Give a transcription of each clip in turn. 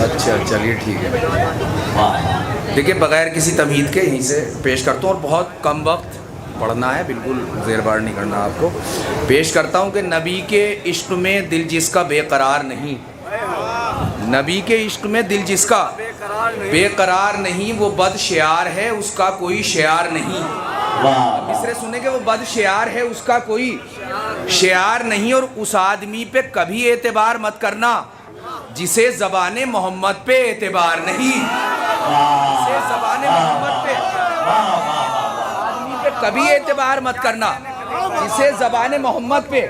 अच्छा चलिए ठीक है। देखिए बग़ैर किसी तमहीद के यहीं से पेश करता हूँ और बहुत कम वक्त पढ़ना है, बिल्कुल ज़ेरबार नहीं करना आपको। पेश करता हूँ कि नबी के इश्क में दिल जिसका बेकरार नहीं, नबी के इश्क में दिल जिसका बेकरार नहीं, वो बद शियार है उसका कोई शियार नहीं। मिसरे सुने कि वो बद शियार है उसका कोई शियार नहीं। और उस आदमी पे कभी एतबार मत करना जिसे ज़बाने मोहम्मद पे एतबार नहीं, जिसे ज़बाने मोहम्मद पे आदमी पे कभी एतबार मत करना जिसे ज़बाने मोहम्मद पे।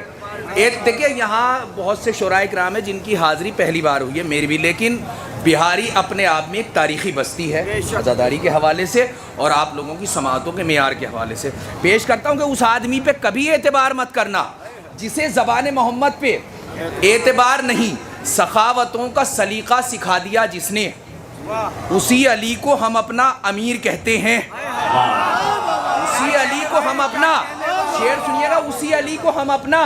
एक देखिए यहाँ बहुत से शोराए किराम है जिनकी हाज़िरी पहली बार हुई है, मेरी भी, लेकिन बिहारी अपने आप में एक तारीख़ी बस्ती है अज़ादारी के हवाले से और आप लोगों की समातों के मेयार के हवाले से। पेश करता हूँ कि उस आदमी पे कभी एतबार मत करना जिसे ज़बान मोहम्मद पे एतबार नहीं। सखावतों का सलीक़ा सिखा दिया जिसने, उसी अली को हम अपना अमीर कहते हैं। उसी अली को हम अपना, शेर सुनिएगा, उसी अली को हम अपना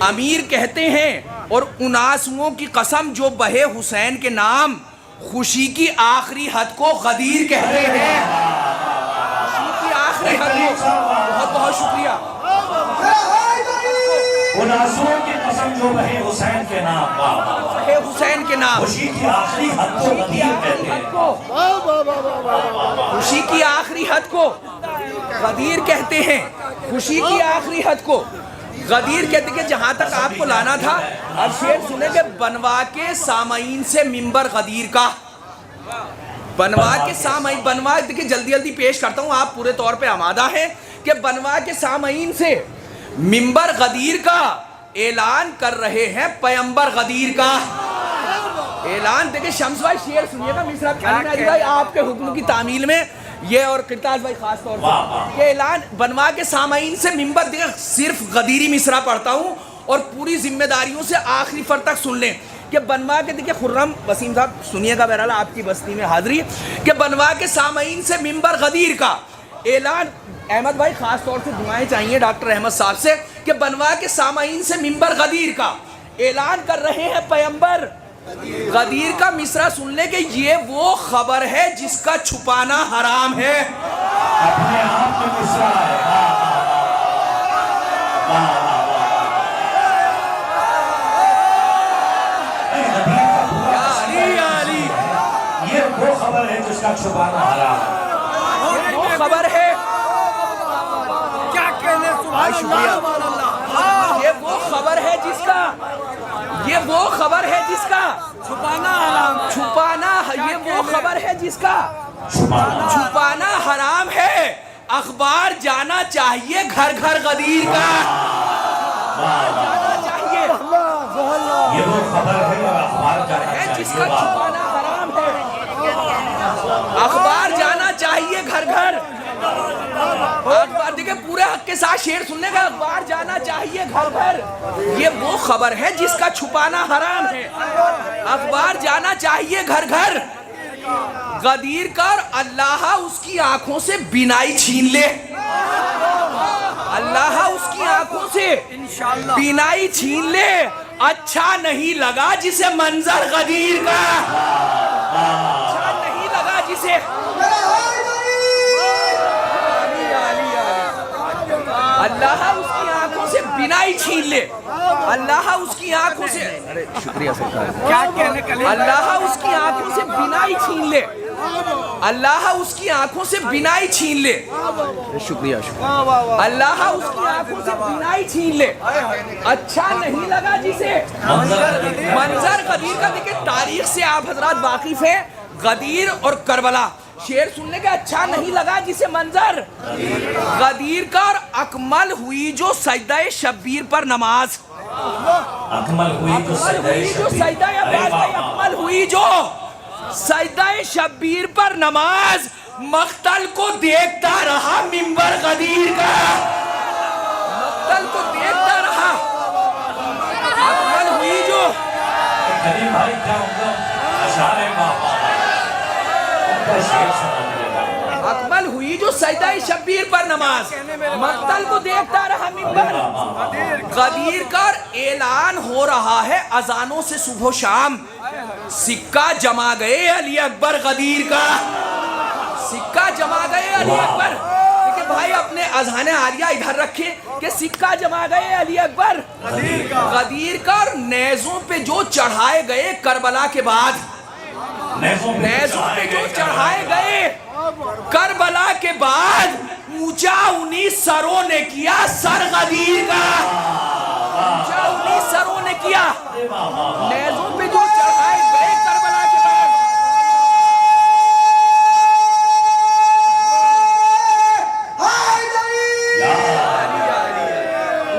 अमीर कहते हैं। और उन आंसुओं की कसम जो बहे हुसैन के नाम, खुशी की आखिरी हद को गदीर कहते हैं। खुशी की आखिरी हद को, बहुत बहुत शुक्रिया। उन आंसुओं की कसम जो बहे हुसैन के नाम, बहे हुसैन के नाम, खुशी की आखिरी हद को गदीर कहते हैं। खुशी की आखिरी हद को गदीर कहते हैं। खुशी की आखिरी हद को गदीर कहते हैं। जहाँ तक आपको लाना था, अब शेर सुने के बनवा के सामाइन से मिंबर गदीर का, बनवा के सामाइन, बनवा देखिए जल्दी जल्दी पेश करता हूँ, आप पूरे तौर पे आमादा हैं कि बनवा के सामाइन से मिंबर गदीर का ऐलान कर रहे हैं पैगंबर गदीर का ऐलान। देखिए शम्स भाई शेर सुनिएगा, मिसरा भाई आपके हुक्म की तामील में ये, और किरताज भाई खास तौर पर ये ऐलान बनवा के सामाइन से मिंबर, देखिए सिर्फ गदीरी मिसरा पढ़ता हूँ और पूरी जिम्मेदारियों से आखिरी फर तक सुन लें कि बनवा के, देखिए खुर्रम वसीम साहब सुनिएगा, बहरहाल आपकी बस्ती में हाजिरी, कि बनवा के सामाइन से मिंबर गदीर का ऐलान। अहमद भाई खास तौर से दुआएं चाहिए डॉक्टर अहमद साहब से कि बनवा के सामाइन से मिंबर गदीर का ऐलान कर रहे हैं पैगंबर गदीर का। मिसरा सुन ले कि ये वो खबर है जिसका छुपाना हराम है। अपने आप में मिसरा है। ये वो खबर है जिसका छुपाना हराम है। वो खबर है, क्या कहने, शुक्रिया। ये वो खबर है जिसका, ये वो खबर है जिसका छुपाना हराम, छुपाना, ये वो खबर है जिसका छुपाना हराम है। अखबार जाना चाहिए घर घर गदीर का, जाना चाहिए। ये वो खबर है और अखबार जाना है चाहिए जिसका छुपाना हराम है। अखबार जाना चाहिए घर घर। अखबार, देखिए पूरे हक के साथ शेर सुनने का, अखबार जाना चाहिए घर घर। ये वो खबर है जिसका छुपाना हराम है। अखबार जाना चाहिए घर घर। गदीर कर अल्लाह उसकी आंखों से बिनाई छीन ले, अल्लाह उसकी आंखों से बिनाई छीन ले। अच्छा नहीं लगा जिसे मंजर गदीर का, अच्छा नहीं लगा जिसे, अल्लाह उसकी आंखों से बिनाई छीन ले, अल्लाह उसकी आंखों से, अरे शुक्रिया सरकार, क्या कहने का, अल्लाह उसकी आंखों से बिनाई छीन ले, अल्लाह उसकी आंखों से बिनाई छीन ले। शुक्रिया शुक्रिया। अल्लाह उसकी आंखों से बिनाई छीन ले। अच्छा नहीं लगा जिसे मंजर गदीर का। देखिए तारीख से आप हजरात वाकिफ हैं, गदीर और करबला। शेर सुनने का, अच्छा नहीं लगा जिसे मंजर गदीर का। और अकमल हुई जो सजदा शब्बीर पर नमाज, अकमल हुई जो सजदा, अकमल हुई जो सजदा शब्बीर पर नमाज, मख्तल को देखता रहा मिंबर गदीर का, मख्तल को देखता रहा। अकमल हुई जो, करीम भाई क्या होगा, अशारे अकमल हुई ये जो सजदा शब्बीर पर नमाज, मक्तल को देखता रहा मिंबर। गदीर का ऐलान हो रहा है अजानों से सुबह शाम, सिक्का जमा गए अली अकबर गदीर का, सिक्का जमा गए अली अकबर। देखिए भाई अपने अज़ान आलिया इधर रखे कि सिक्का जमा गए अली अकबर गदीर का। नेज़ों पे जो चढ़ाए गए करबला के बाद, नेज़ों पे जो चढ़ाए गए करबला के बाद, ऊंचा उन्हीं सरों ने किया सर गदीर का, ऊंचा उन्हीं सरों ने किया। नेज़ों पे जो चढ़ाए गए करबला के बाद,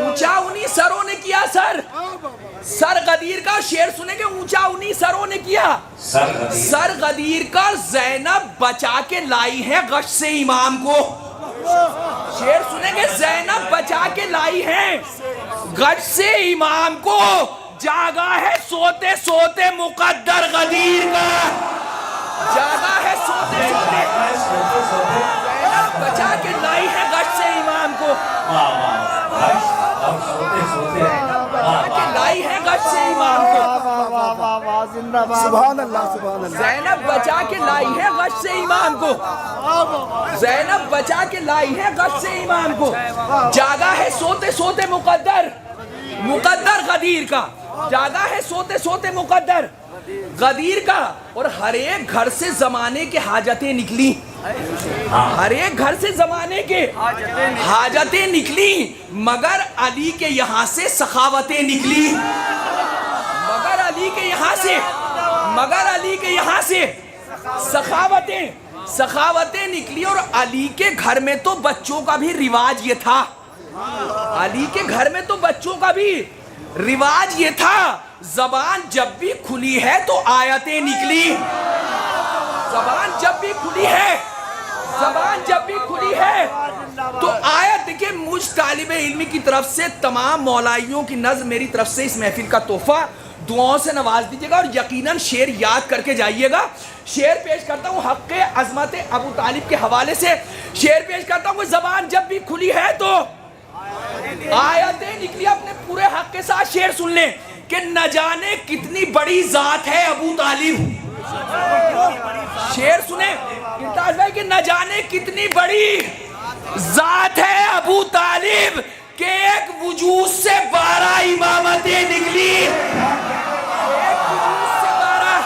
ऊंचा उन्हीं सरों ने किया सर गदीर का। शेर सुनेंगे, ऊंचा उन्हीं सरों ने किया सर गदीर का। ज़ैनब बचा के लाई है गश से इमाम को। शेर सुनेंगे, ज़ैनब बचा के लाई है गश से इमाम को। जागा है सोते सोते मुकद्दर गदीर का, जागा है सोते सोते। ज़ैनब बचा के लाई है गश से इमाम को, लाई है गश से इमाम को। सुभान अल्लाह, सुभान अल्लाह। ज़ैनब बचा के लाई है गश से इमाम को, ज़ैनब बचा के लाई है गश से इमाम को। जागा है सोते सोते मुकद्दर, मुकद्दर गदीर का। जागा है सोते सोते मुकद्दर गदीर का। और हर एक घर से जमाने के हाजतें निकली, हर एक घर से जमाने के हाजतें निकली, मगर अली के यहाँ से सखावतें निकली, मगर अली के यहाँ से, मगर अली के यहाँ से सखावतें निकली। और अली के घर में तो बच्चों का भी रिवाज ये था, अली के घर में तो बच्चों का भी रिवाज ये था, जबान जब भी खुली है तो आयतें निकली। जबान जब भी खुली है, जबान जब भी खुली है तो आयत। देखिए मुझ तालिबे इल्मी की तरफ से तमाम मौलाइयों की नज़्म मेरी तरफ से इस महफिल का तोहफा, दुआओं से नवाज दीजिएगा और यकीनन शेर याद करके जाइएगा। शेर पेश करता हूँ हक़्क़े अज़मत अबू तालिब के हवाले से। शेर पेश करता हूँ, जबान जब भी खुली है तो आयतें निकली। अपने पूरे हक के साथ शेर सुन लें कि न जाने कितनी बड़ी जात है अबू तालिब। शेर सुने इम्तियाज भाई कि न जाने कितनी बड़ी जात है अबू तालिब के एक वजूद से 12 इमामतें निकली, एक वजूद से 12।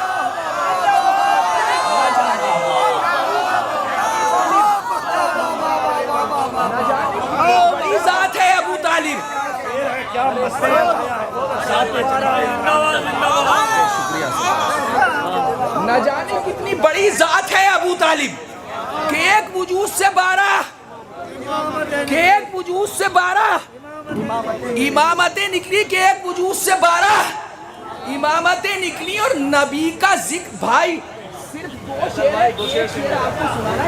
न जाने कितनी बड़ी जात है अबू तालिब। न जाने कितनी बड़ी जात है अबू तालिब के एक वजूद से 12, के एक वजूद से 12 इमामतें निकली, के एक वजूद से 12 इमामतें निकली। और नबी का जिक्र भाई सिर्फ 2 शेर है, एक शेर आपको सुनाना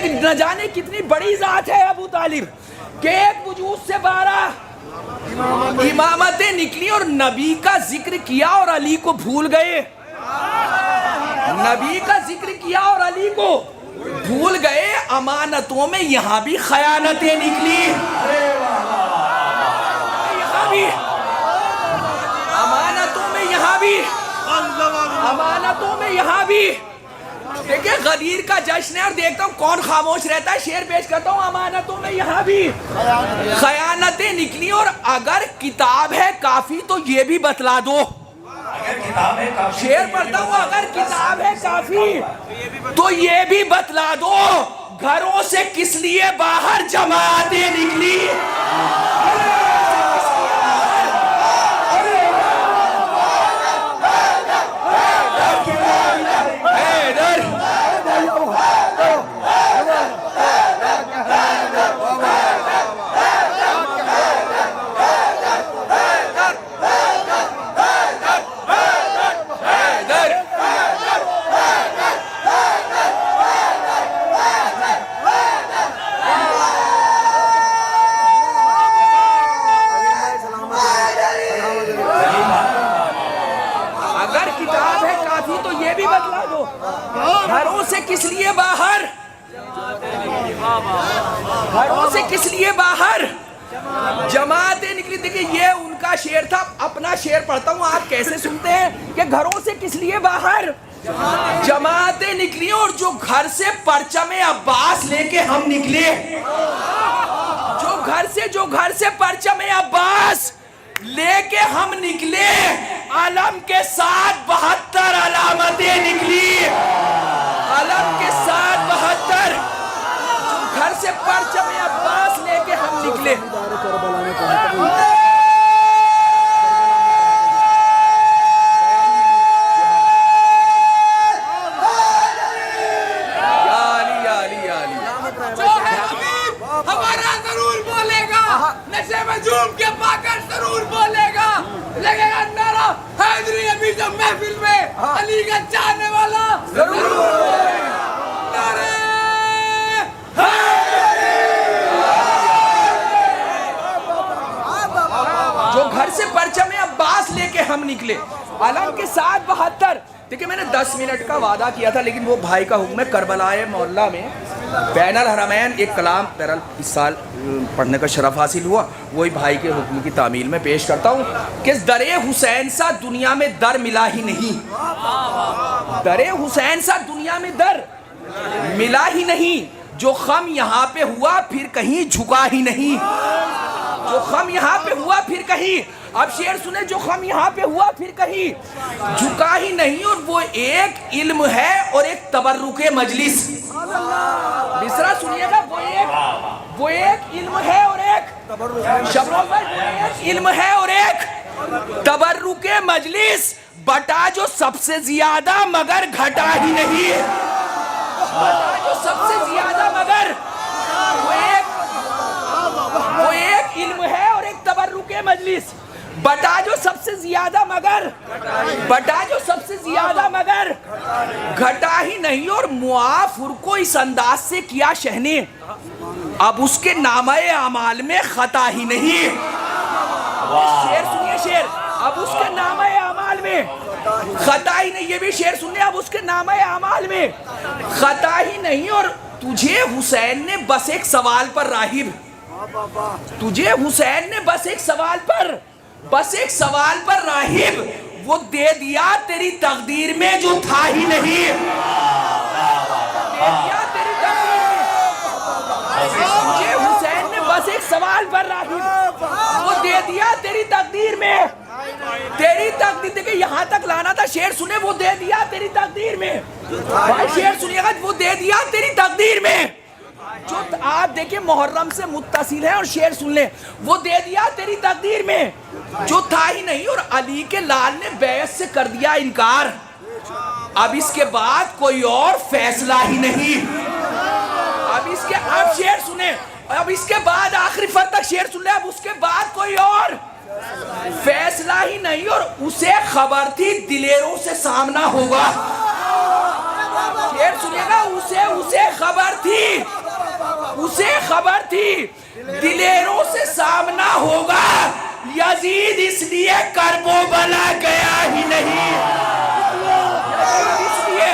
कि न जाने कितनी बड़ी जात है अबू तालिब के एक वजूद से 12 इमामतें निकली। और नबी का जिक्र किया और अली को भूल गए, नबी का जिक्र किया और अली को भूल गए। अमानतों में यहाँ भी खयानतें निकली, यहाँ भी अमानतों में, यहाँ भी अमानतों में, यहाँ भी। देखिए गदीर का जश्न है और देखता हूँ कौन खामोश रहता है। शेर पेश करता हूँ, अमानतों में यहाँ भी खयानतें निकली। और अगर किताब है काफी तो ये भी बतला दो, शेर पढ़ता हूँ, अगर किताब है काफी तो ये भी बतला दो, घरों से किस लिए बाहर जमातें निकली। इसलिए देखिए ये उनका शेर था। अपना शेर पढ़ता हूँ, आप कैसे सुनते हैं कि घरों से किस लिए बाहर जमातें निकली और जो घर से परचमे अब्बास लेके हम निकले, जो घर से परचमे अब्बास लेके हम निकले, अलम के साथ 72 अलामतें निकली, अलम के साथ 72, जो घर से परचमे अब्बास लेके हम निकले। हमारा जरूर बोलेगा, नशे में झूम के पाकर जरूर बोलेगा, लगेगा नारा हैदरी अभी जब महफिल में अली का चाहने वाला जरूर नारे जो घर से परचमे अब्बास लेके हम निकले, अलम के साथ 72। देखिए मैंने 10 मिनट का वादा किया था, लेकिन वो भाई का हुक्म है। करबलाए मोहल्ला में बैनल हरमैन एक कलाम पैरल इस साल पढ़ने का शरफ हासिल हुआ, वही भाई के हुक्म की तामील में पेश करता हूँ कि दरे हुसैन सा दुनिया में दर मिला ही नहीं, दरे हुसैन सा दुनिया में दर मिला ही नहीं, जो खम यहाँ पे हुआ फिर कहीं झुका ही नहीं, जो खम यहाँ पे हुआ फिर कहीं, अब शेर सुने, जो खम यहाँ पे हुआ फिर कहीं झुका ही नहीं, और वो एक इल्म है और एक तबर्रुके मजलिस। दूसरा सुनिएगा, वो एक इल्म है और एक इल्म है और एक तबर्रुके मजलिस, बटा जो सबसे ज्यादा मगर घटा ही नहीं, बटा जो सबसे ज्यादा मगर वो एक इल्म है और एक तबर्रुके मजलिस, बटा जो सबसे ज्यादा मगर, बटा जो सबसे ज्यादा मगर घटा ही नहीं, और मुआफुर को इस अंदाज से किया शहने, अब उसके नामे अमाल में खता ही नहीं। शेर सुनिए, शेर, अब उसके नामे अमाल में खता ही नहीं, ये भी शेर सुनिए, अब उसके नामे अमाल में खता ही नहीं। और तुझे हुसैन ने बस एक सवाल पर राहिब, तुझे हुसैन ने बस एक सवाल पर राहिब, वो दे दिया तेरी तकदीर में जो था ही नहीं, दे दिया तेरी तकदीर में। तुझे हुसैन ने बस एक सवाल पर राहिब, वो दे दिया तेरी तकदीर में, तेरी तकदीर। देखिए यहाँ तक लाना था, शेर सुने, वो दे दिया तेरी तकदीर में, भाई शेर सुनिएगा, वो दे दिया तेरी तकदीर में, जो आप देखिए मुहर्रम से मुत्तसिल है, और शेर सुन ले, वो दे दिया तेरी तकदीर में जो था ही नहीं, और अली के लाल ने बैत से कर दिया इनकार, अब इसके बाद कोई और फैसला ही नहीं, अब शेर सुने, अब इसके बाद आखिरी फर तक शेर सुन ले, अब उसके बाद कोई और फैसला ही नहीं, और उसे खबर थी दिलेरों से सामना होगा। शेर सुनिएगा, उसे खबर थी दिलेरों से सामना होगा, यजीद इसलिए करबो बला गया ही नहीं, इसलिए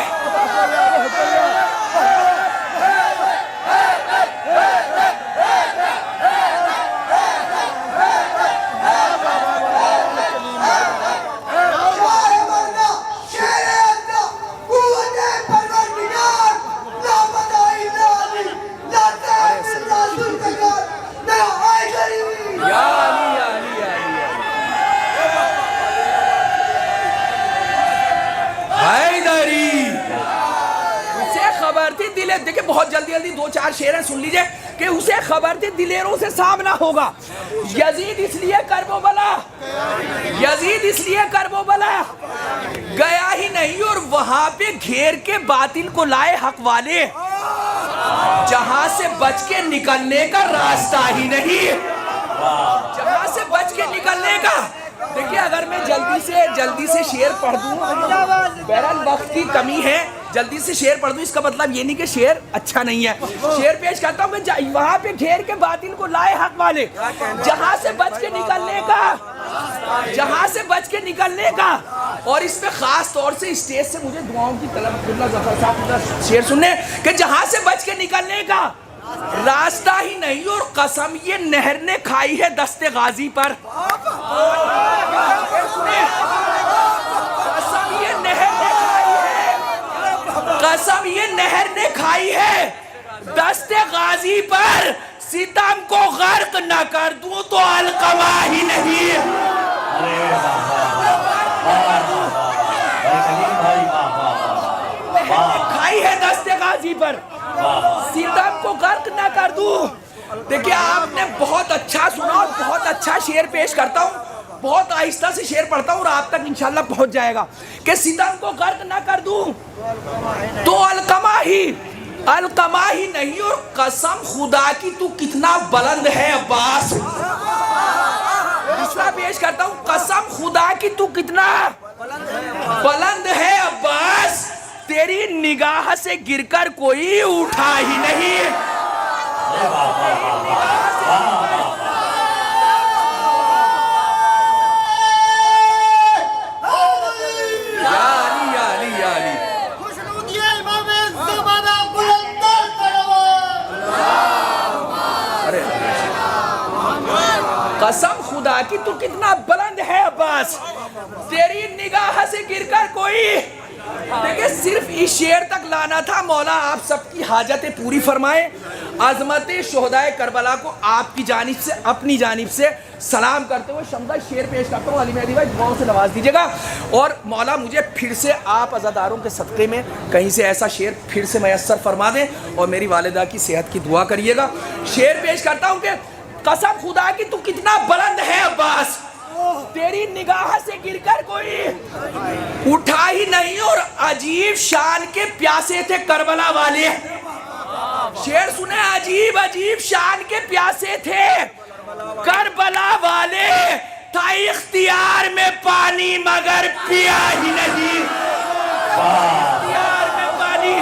देखिए बहुत जल्दी 2-4 शेर हैं, सुन लीजिए कि उसे खबर थी दिलेरों से सामना होगा, यजीद इसलिए करबो बला गया ही नहीं, और वहां पे घेर के बातिल को लाए हक वाले, जहां से बच के निकलने का रास्ता ही नहीं, जहां से बच के निकलने का। देखिए अगर मैं जल्दी से शेर पढ़ दूं, बहरहाल वक्त की कमी है, जल्दी से शेर पढ़ दूं, इसका मतलब ये नहीं कि शेर अच्छा नहीं है। शेर पेश करता हूं मैं, वहां पे घेर के बातिल को लाए हक वाले, जहां से बच के निकलने का, और इस पे खास तौर से स्टेज से मुझे दुआओं की तलब, जफर साहब शेर सुनने कि जहां से बच के निकलने का, रास्ता ही नहीं और कसम ये नहर ने खाई है दस्ते गाजी पर। कसम ये नहर ने खाई है, कसम ये नहर ने खाई है दस्ते गाजी पर। सितम को गर्क न कर दूं तो अलकमा ही नहीं। खाई है दस्ते गाजी पर, सितम को गर्क न कर दूं। देखिए आपने बहुत अच्छा सुना और बहुत अच्छा शेर पेश करता हूँ, बहुत आहिस्ता से शेर पढ़ता हूँ और आप तक इंशाल्लाह पहुंच जाएगा कि सितम को गर्क न कर दूं तो अलकमा ही नहीं और कसम खुदा की तू कितना बुलंद है अब्बास। दूसरा पेश करता हूँ, कसम खुदा की तू कितना बुलंद है अब्बास, तेरी निगाह से गिरकर कोई उठा ही नहीं। कसम खुदा की तू कितना बुलंद है अब्बास, तेरी निगाह से गिरकर कोई। देखिए सिर्फ इस शेर तक लाना था। मौला आप सबकी हाजतें पूरी फरमाए। अजमत शुहदाए करबला को आपकी जानिब से, अपनी जानिब से सलाम करते हुए शमदा शेर पेश करता हूँ। अली मेहदी भाई दुआओं से नवाज दीजिएगा और मौला मुझे फिर से आप अज़ादारों के सदक़े में कहीं से ऐसा शेर फिर से मैसर फरमा दें और मेरी वालिदा की सेहत की दुआ करिएगा। शेर पेश करता हूँ कि कसम खुदा की तू कितना बुलंद है अब्बास, तेरी निगाह से गिरकर कोई उठा ही नहीं और अजीब शान के प्यासे थे करबला वाले। शेर सुने, अजीब अजीब शान के प्यासे थे करबला वाले, था इख्तियार में पानी मगर पिया ही नहीं। इख्तियार में पानी,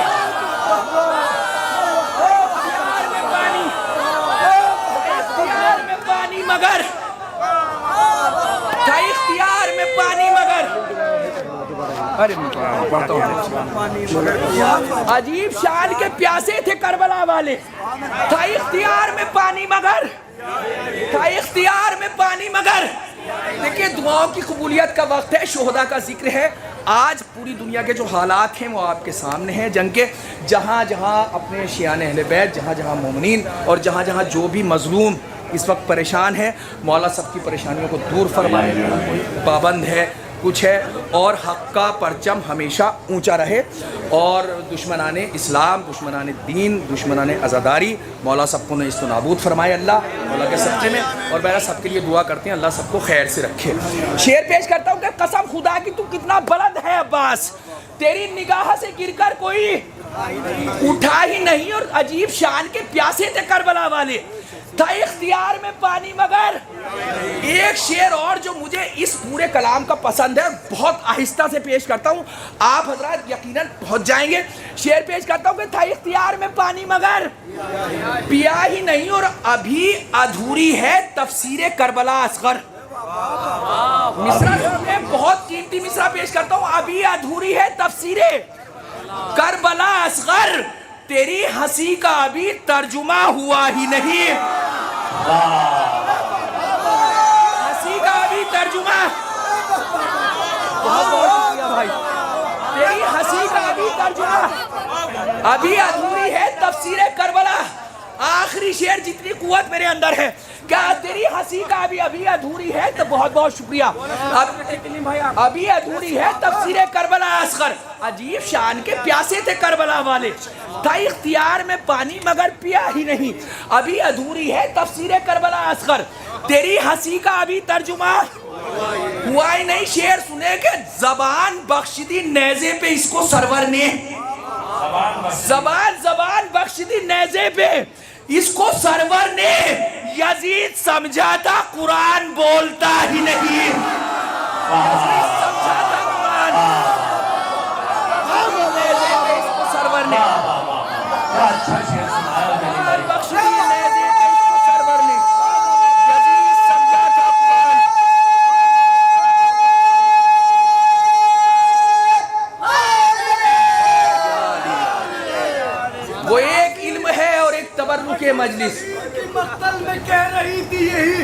इख्तियार में पानी मगर, था इख्तियार में पानी मगर। अरे पढ़ता हूँ। अजीब शान के प्यासे थे करबला वाले, था इख्तियार में पानी मगर, था इख्तियार में पानी मगर। देखिए दुआओं की कबूलियत का वक्त है, शुहदा का जिक्र है। आज पूरी दुनिया के जो हालात हैं वो आपके सामने हैं जंग के। जहाँ जहाँ अपने शियान अहले बैत, जहाँ जहाँ मोमिनीन और जहाँ जहाँ जो भी मजलूम इस वक्त परेशान है, मौला सबकी परेशानियों को दूर फरमाए। पाबंद है कुछ है और हक़ का परचम हमेशा ऊंचा रहे और दुश्मनाने इस्लाम, दुश्मनाने दीन, दुश्मनाने अज़ादारी मौला सबको ने इसको नाबूद फरमाए अल्लाह मौला के सच्चे में। और मेरा सबके लिए दुआ करते हैं अल्लाह सबको खैर से रखे। शेर पेश करता हूँ कि कसम खुदा की तू कितना बुलंद है अब्बास, तेरी निगाह से गिरकर कोई उठा ही नहीं और अजीब शान के प्यासे थे करबला वाले, था इख्तियार में पानी मगर। एक शेर और जो मुझे इस पूरे कलाम का पसंद है, बहुत आहिस्ता से पेश करता हूँ, आप हजरात यकीनन पहुंच जाएंगे। शेर पेश करता हूँ कि था इख्तियार में पानी मगर पिया ही नहीं और अभी अधूरी है तफसीर करबला असगर। मिसरा में बहुत कीमती मिसरा पेश करता हूँ, अभी अधूरी है तफसीर करबला असगर, तेरी हंसी का अभी तर्जुमा हुआ ही नहीं। हंसी का अभी तर्जुमा, बहुत बहुत शुक्रिया भाई, तेरी हंसी का अभी तर्जुमा अभी अधूरी है तफसीर करबला। आखिरी शेर, जितनी कुव्वत मेरे अंदर है, क्या तेरी हंसी का अभी अधूरी है, तो बहुत बहुत शुक्रिया। अभी अधूरी है तफसीर करबला असगर, अजीब शान के प्यासे थे करबला वाले, था इख्तियार में पानी मगर पिया ही नहीं। अभी अधूरी है तफसीर करबला असगर, तेरी हंसी का अभी तर्जुमा हुआ ही नहीं। शेर सुने के जबान बख्श दी नेज़े पे इसको सरवर ने, जबान बख्श दी नेज़े पे इसको सरवर ने, यजीद समझा था कुरान बोलता ही नहीं। समझा था कुरान, इसको सरवर ने बख्श दी नेज़े पे इसको सरवर ने, यजीद समझा था कुरान। वो एक इल्म है और एक तबर्रुक थी यही,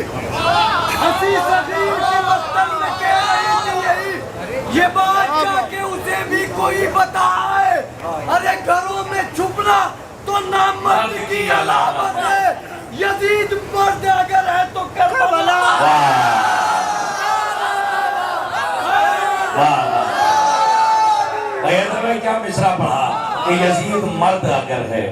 हंसी सगीर की मस्तन में कह रही थी यही, ये बात जाके उसे भी कोई बताए। अरे घरों में छुपना तो नामर्द की अलामत है, यजीद मर्द अगर है तो करबला। वाह, क्या मिसरा पढ़ा कि यजीद मर्द अगर है